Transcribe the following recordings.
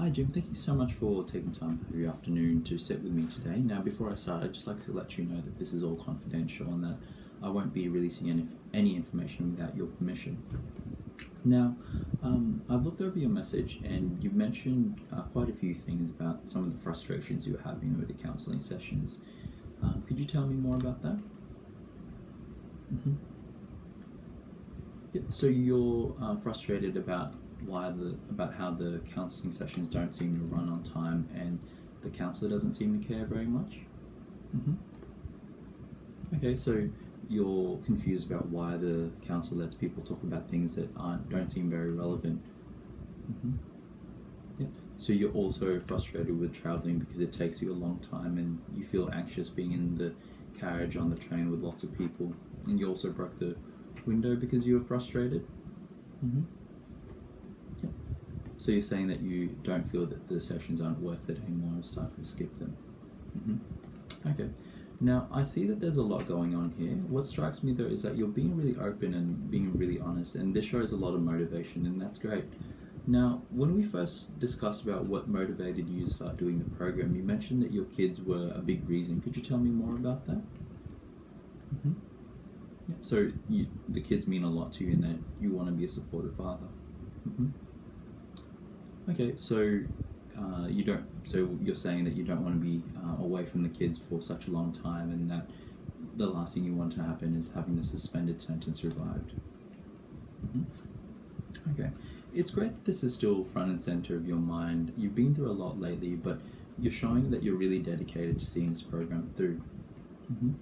Hi Jim, thank you so much for taking time out of your afternoon to sit with me today. Now before I start, I'd just like to let you know that this is all confidential and that I won't be releasing any information without your permission. Now, I've looked over your message and you've mentioned quite a few things about some of the frustrations you were having over the counselling sessions. Could you tell me more about that? Mm-hmm. Yep. So you're frustrated about how the counselling sessions don't seem to run on time and the counsellor doesn't seem to care very much? Mm-hmm. Okay, so you're confused about why the counsellor lets people talk about things that don't seem very relevant. Mm-hmm. Yeah. So you're also frustrated with travelling because it takes you a long time and you feel anxious being in the carriage on the train with lots of people, and you also broke the window because you were frustrated. Mm-hmm. Yeah. So you're saying that you don't feel that the sessions aren't worth it anymore and decided to skip them. Mm-hmm. Okay. Now, I see that there's a lot going on here. What strikes me though is that you're being really open and being really honest, and this shows a lot of motivation, and that's great. Now, when we first discussed about what motivated you to start doing the program, you mentioned that your kids were a big reason. Could you tell me more about that? Mm-hmm. Yeah. So the kids mean a lot to you and that you want to be a supportive father. Mm-hmm. Okay, so you're saying that you don't want to be away from the kids for such a long time, and that the last thing you want to happen is having the suspended sentence revived. Mm-hmm. Okay, it's great that this is still front and center of your mind. You've been through a lot lately, but you're showing that you're really dedicated to seeing this program through. Mm-hmm.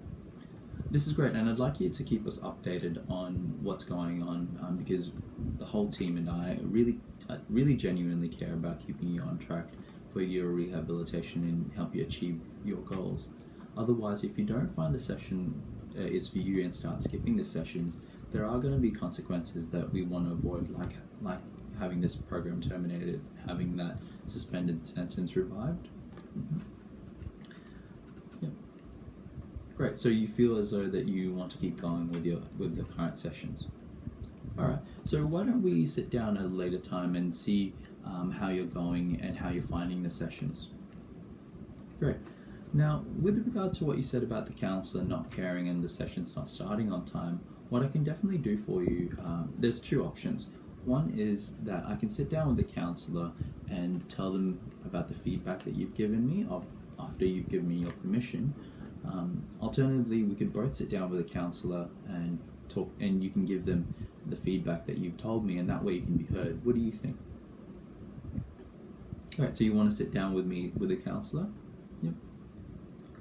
This is great, and I'd like you to keep us updated on what's going on because the whole team and I really genuinely care about keeping you on track for your rehabilitation and help you achieve your goals. Otherwise, if you don't find the session is for you and start skipping the sessions, there are going to be consequences that we want to avoid, like having this program terminated, having that suspended sentence revived. Mm-hmm. Yep. Great. So you feel as though that you want to keep going with the current sessions. All right. So why don't we sit down at a later time and see how you're going and how you're finding the sessions. Great. Now, with regard to what you said about the counsellor not caring and the sessions not starting on time, what I can definitely do for you, there's two options. One is that I can sit down with the counsellor and tell them about the feedback that you've given me after you've given me your permission. Alternatively, we could both sit down with the counsellor and talk, and you can give them the feedback that you've told me, and that way you can be heard. What do you think? Great, so you want to sit down with me with a counsellor? Yep.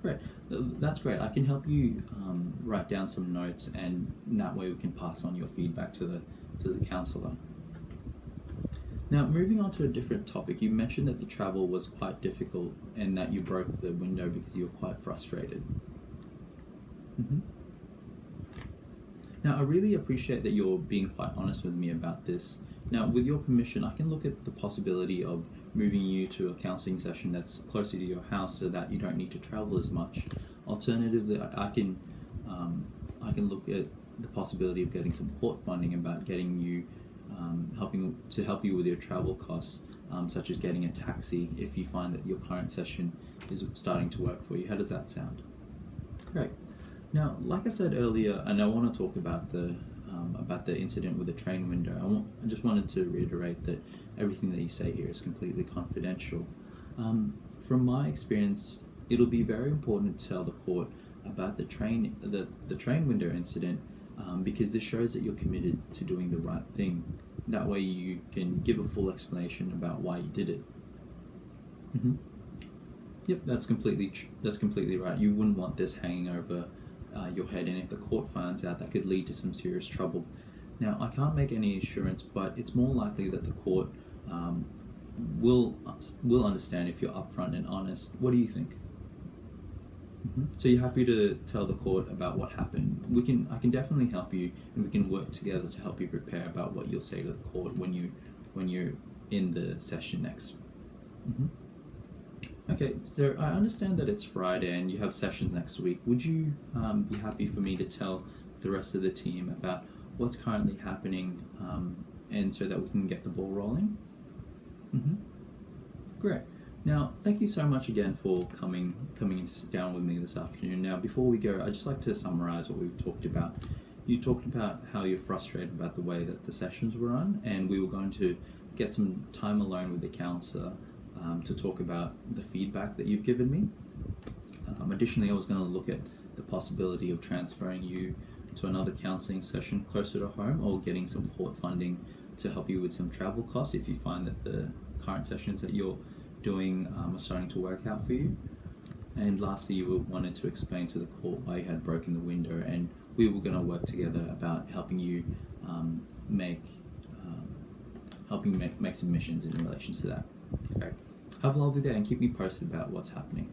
Great, that's great. I can help you write down some notes, and that way we can pass on your feedback to the counsellor. Now, moving on to a different topic, you mentioned that the travel was quite difficult and that you broke the window because you were quite frustrated. Mm-hmm. Now, I really appreciate that you're being quite honest with me about this. Now, with your permission, I can look at the possibility of moving you to a counselling session that's closer to your house so that you don't need to travel as much. Alternatively, I can look at the possibility of getting some court funding about getting you help you with your travel costs, such as getting a taxi if you find that your current session is starting to work for you. How does that sound? Great. Now, like I said earlier, and I want to talk about the incident with the train window. I just wanted to reiterate that everything that you say here is completely confidential. From my experience, it'll be very important to tell the court about the train window incident because this shows that you're committed to doing the right thing. That way, you can give a full explanation about why you did it. Mm-hmm. Yep, that's completely right. You wouldn't want this hanging over your head, and if the court finds out, that could lead to some serious trouble. Now, I can't make any assurance, but it's more likely that the court will understand if you're upfront and honest. What do you think? Mm-hmm. So you're happy to tell the court about what happened? I can definitely help you, and we can work together to help you prepare about what you'll say to the court when you're in the session next. Mm-hmm. Okay, so I understand that it's Friday and you have sessions next week. Would you be happy for me to tell the rest of the team about what's currently happening and so that we can get the ball rolling? Mm-hmm. Great. Now, thank you so much again for coming in to sit down with me this afternoon. Now, before we go, I'd just like to summarize what we've talked about. You talked about how you're frustrated about the way that the sessions were run, and we were going to get some time alone with the counsellor to talk about the feedback that you've given me. Additionally, I was going to look at the possibility of transferring you to another counselling session closer to home, or getting some court funding to help you with some travel costs if you find that the current sessions that you're doing are starting to work out for you. And lastly, you wanted to explain to the court why you had broken the window, and we were going to work together about helping you make submissions in relation to that. Okay. Have a lovely day and keep me posted about what's happening.